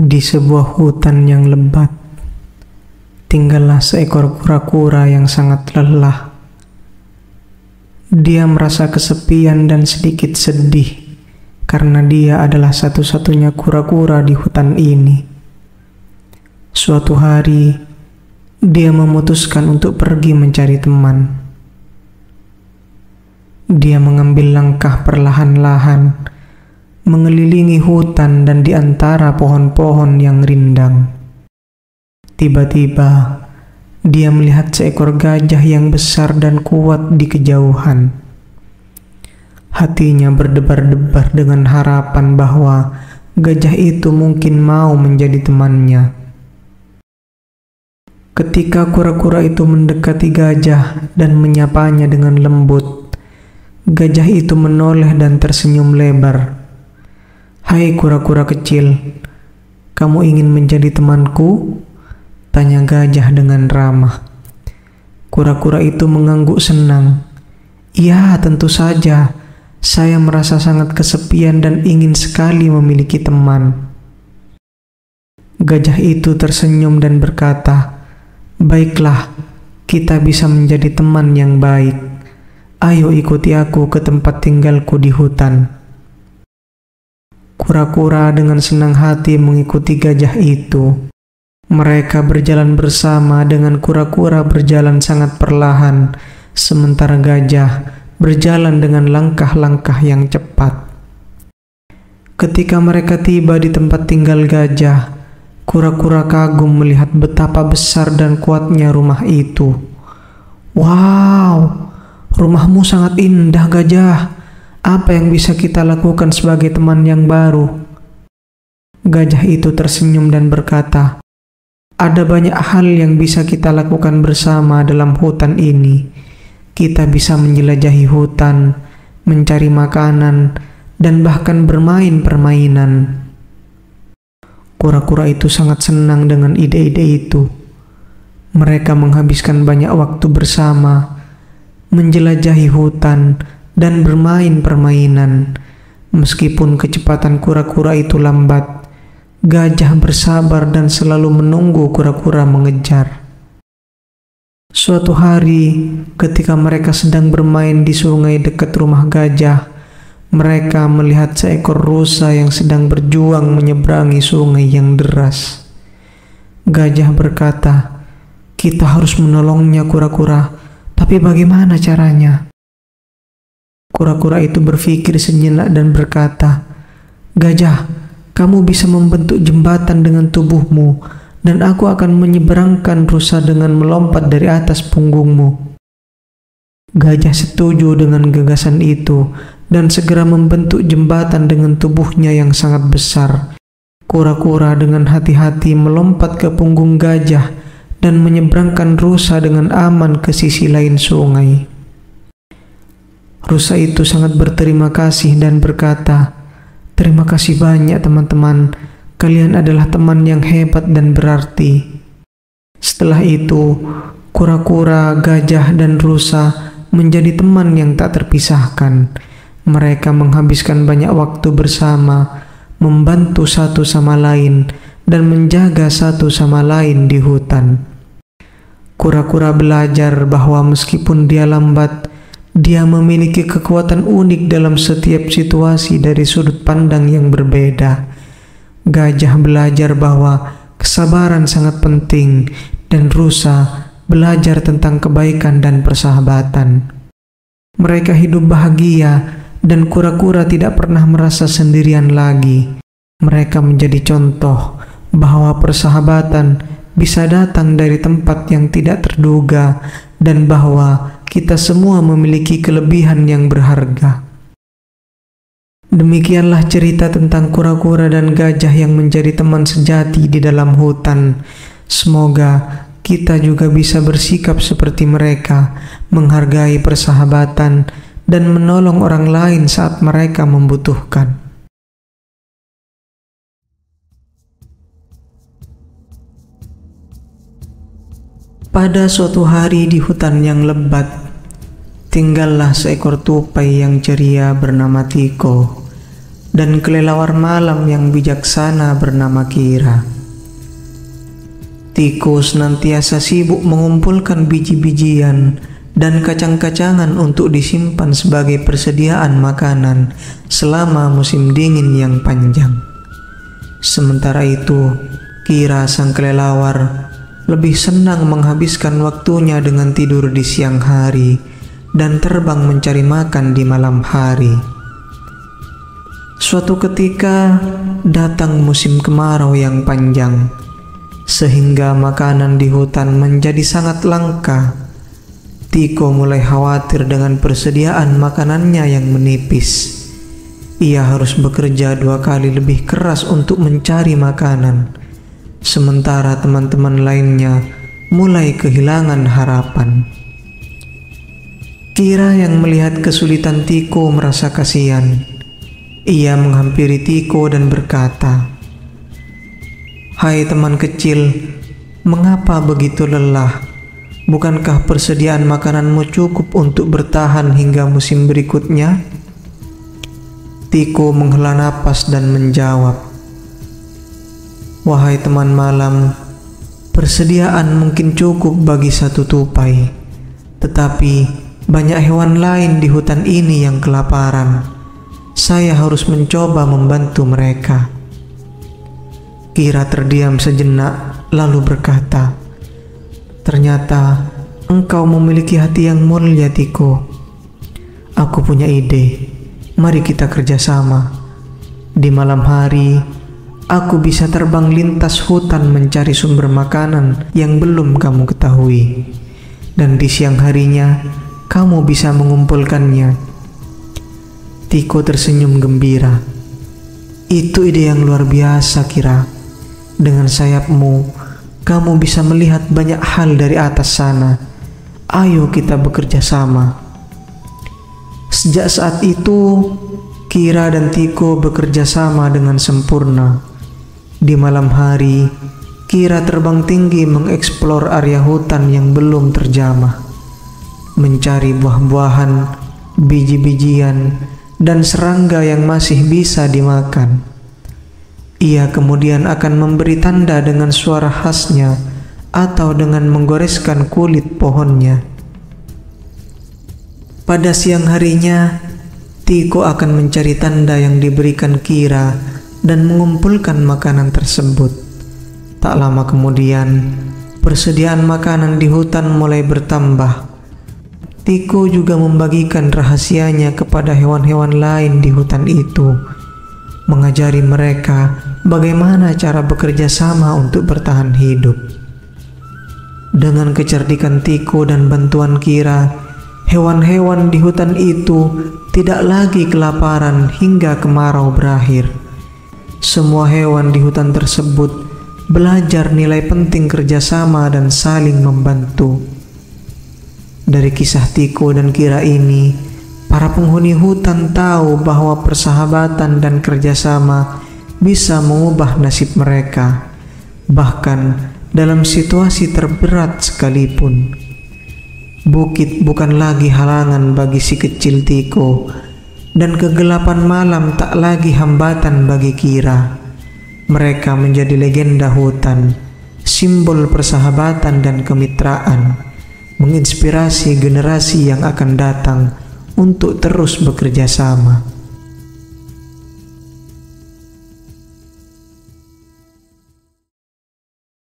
Di sebuah hutan yang lebat, tinggallah seekor kura-kura yang sangat lelah. Dia merasa kesepian dan sedikit sedih karena dia adalah satu-satunya kura-kura di hutan ini. Suatu hari, dia memutuskan untuk pergi mencari teman. Dia mengambil langkah perlahan-lahan, mengelilingi hutan dan di antara pohon-pohon yang rindang. Tiba-tiba, dia melihat seekor gajah yang besar dan kuat di kejauhan. Hatinya berdebar-debar dengan harapan bahwa gajah itu mungkin mau menjadi temannya. Ketika kura-kura itu mendekati gajah dan menyapanya dengan lembut, gajah itu menoleh dan tersenyum lebar. "Hai kura-kura kecil, kamu ingin menjadi temanku?" tanya gajah dengan ramah. Kura-kura itu mengangguk senang. "Ya, tentu saja. Saya merasa sangat kesepian dan ingin sekali memiliki teman." Gajah itu tersenyum dan berkata, "Baiklah, kita bisa menjadi teman yang baik. Ayo ikuti aku ke tempat tinggalku di hutan." Kura-kura dengan senang hati mengikuti gajah itu. Mereka berjalan bersama dengan kura-kura berjalan sangat perlahan, sementara gajah berjalan dengan langkah-langkah yang cepat. Ketika mereka tiba di tempat tinggal gajah, kura-kura kagum melihat betapa besar dan kuatnya rumah itu. "Wow, rumahmu sangat indah, gajah. Apa yang bisa kita lakukan sebagai teman yang baru?" Gajah itu tersenyum dan berkata, "Ada banyak hal yang bisa kita lakukan bersama dalam hutan ini. Kita bisa menjelajahi hutan, mencari makanan, dan bahkan bermain permainan." Kura-kura itu sangat senang dengan ide-ide itu. Mereka menghabiskan banyak waktu bersama, menjelajahi hutan, dan bermain permainan. Meskipun kecepatan kura-kura itu lambat, gajah bersabar dan selalu menunggu kura-kura mengejar. Suatu hari, ketika mereka sedang bermain di sungai dekat rumah gajah, mereka melihat seekor rusa yang sedang berjuang menyeberangi sungai yang deras. Gajah berkata, "Kita harus menolongnya, kura-kura. Tapi bagaimana caranya?" Kura-kura itu berpikir sejenak dan berkata, "Gajah, kamu bisa membentuk jembatan dengan tubuhmu, dan aku akan menyeberangkan rusa dengan melompat dari atas punggungmu." Gajah setuju dengan gagasan itu dan segera membentuk jembatan dengan tubuhnya yang sangat besar. Kura-kura dengan hati-hati melompat ke punggung gajah dan menyeberangkan rusa dengan aman ke sisi lain sungai. Rusa itu sangat berterima kasih dan berkata, "Terima kasih banyak teman-teman, kalian adalah teman yang hebat dan berarti." Setelah itu, kura-kura, gajah, dan rusa menjadi teman yang tak terpisahkan. Mereka menghabiskan banyak waktu bersama, membantu satu sama lain, dan menjaga satu sama lain di hutan. Kura-kura belajar bahwa meskipun dia lambat, dia memiliki kekuatan unik dalam setiap situasi dari sudut pandang yang berbeda. Gajah belajar bahwa kesabaran sangat penting, dan rusa belajar tentang kebaikan dan persahabatan. Mereka hidup bahagia, dan kura-kura tidak pernah merasa sendirian lagi. Mereka menjadi contoh bahwa persahabatan bisa datang dari tempat yang tidak terduga, dan bahwa kita semua memiliki kelebihan yang berharga. Demikianlah cerita tentang kura-kura dan gajah yang menjadi teman sejati di dalam hutan. Semoga kita juga bisa bersikap seperti mereka, menghargai persahabatan, dan menolong orang lain saat mereka membutuhkan. Pada suatu hari di hutan yang lebat, tinggallah seekor tupai yang ceria bernama Tiko. dan kelelawar malam yang bijaksana bernama Kira. Tiko senantiasa sibuk mengumpulkan biji-bijian dan kacang-kacangan untuk disimpan sebagai persediaan makanan selama musim dingin yang panjang. Sementara itu, Kira sang kelelawar lebih senang menghabiskan waktunya dengan tidur di siang hari dan terbang mencari makan di malam hari. Suatu ketika datang musim kemarau yang panjang, sehingga makanan di hutan menjadi sangat langka. Tiko mulai khawatir dengan persediaan makanannya yang menipis. Ia harus bekerja 2 kali lebih keras untuk mencari makanan, sementara teman-teman lainnya mulai kehilangan harapan. Kira yang melihat kesulitan Tiko merasa kasihan. Ia menghampiri Tiko dan berkata, "Hai teman kecil, mengapa begitu lelah? Bukankah persediaan makananmu cukup untuk bertahan hingga musim berikutnya?" Tiko menghela napas dan menjawab, "Wahai teman malam, persediaan mungkin cukup bagi 1 tupai, tetapi banyak hewan lain di hutan ini yang kelaparan. Saya harus mencoba membantu mereka." Kira terdiam sejenak lalu berkata, "Ternyata engkau memiliki hati yang mulia, Tiko. Aku punya ide. Mari kita kerjasama. Di malam hari, aku bisa terbang lintas hutan mencari sumber makanan yang belum kamu ketahui. Dan di siang harinya, kamu bisa mengumpulkannya." Tiko tersenyum gembira. "Itu ide yang luar biasa, Kira. Dengan sayapmu, kamu bisa melihat banyak hal dari atas sana. Ayo kita bekerja sama." Sejak saat itu, Kira dan Tiko bekerja sama dengan sempurna. Di malam hari, Kira terbang tinggi mengeksplor area hutan yang belum terjamah, mencari buah-buahan, biji-bijian, dan serangga yang masih bisa dimakan. Ia kemudian akan memberi tanda dengan suara khasnya atau dengan menggoreskan kulit pohonnya. Pada siang harinya, Tiko akan mencari tanda yang diberikan Kira dan mengumpulkan makanan tersebut. Tak lama kemudian, persediaan makanan di hutan mulai bertambah. Tiko juga membagikan rahasianya kepada hewan-hewan lain di hutan itu, mengajari mereka bagaimana cara bekerja sama untuk bertahan hidup. Dengan kecerdikan Tiko dan bantuan Kira, hewan-hewan di hutan itu tidak lagi kelaparan hingga kemarau berakhir. Semua hewan di hutan tersebut belajar nilai penting kerjasama dan saling membantu. Dari kisah Tiko dan Kira ini, para penghuni hutan tahu bahwa persahabatan dan kerjasama bisa mengubah nasib mereka, bahkan dalam situasi terberat sekalipun. Bukit bukan lagi halangan bagi si kecil Tiko, dan kegelapan malam tak lagi hambatan bagi Kira. Mereka menjadi legenda hutan, simbol persahabatan dan kemitraan, menginspirasi generasi yang akan datang untuk terus bekerja sama.